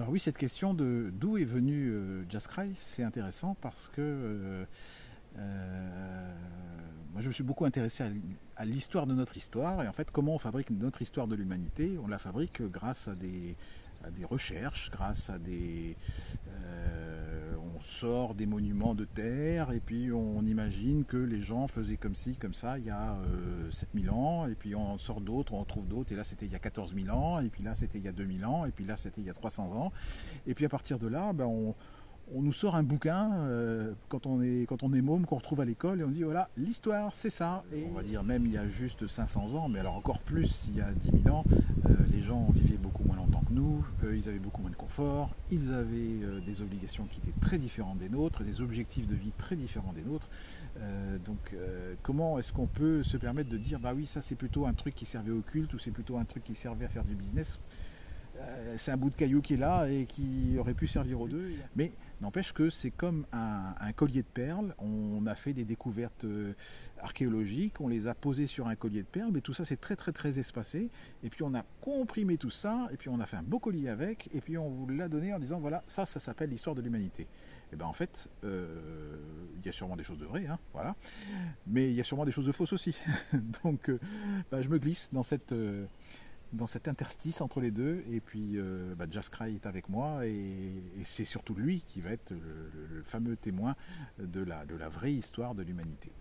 Alors oui, cette question de d'où est venu Jazzcry, c'est intéressant parce que moi je me suis beaucoup intéressé à l'histoire de notre histoire et en fait comment on fabrique notre histoire de l'humanité. On la fabrique grâce à des recherches, grâce à on sort des monuments de terre et puis on imagine que les gens faisaient comme ci, comme ça il y a 7000 ans et puis on sort d'autres, on trouve d'autres et là c'était il y a 14 000 ans et puis là c'était il y a 2000 ans et puis là c'était il y a 300 ans et puis à partir de là on nous sort un bouquin quand on est môme qu'on retrouve à l'école et on dit voilà l'histoire c'est ça et on va dire même il y a juste 500 ans mais alors encore plus il y a 10 000 ans les gens vivaient beaucoup moins longtemps que nous, ils avaient beaucoup moins de confort, ils avaient des obligations qui étaient très différentes des nôtres, des objectifs de vie très différents des nôtres. Comment est-ce qu'on peut se permettre de dire bah oui ça c'est plutôt un truc qui servait au culte ou c'est plutôt un truc qui servait à faire du business? C'est un bout de caillou qui est là et qui aurait pu servir aux deux. Mais n'empêche que c'est comme un collier de perles. On a fait des découvertes archéologiques, on les a posées sur un collier de perles, mais tout ça c'est très très très espacé. Et puis on a comprimé tout ça, et puis on a fait un beau collier avec, et puis on vous l'a donné en disant voilà, ça s'appelle l'histoire de l'humanité. Et bien en fait, il y a sûrement des choses de vraies, hein, voilà. Mais il y a sûrement des choses de fausses aussi. Donc je me glisse dans cet interstice entre les deux, et puis Jazzcry est avec moi, et c'est surtout lui qui va être le fameux témoin de la vraie histoire de l'humanité.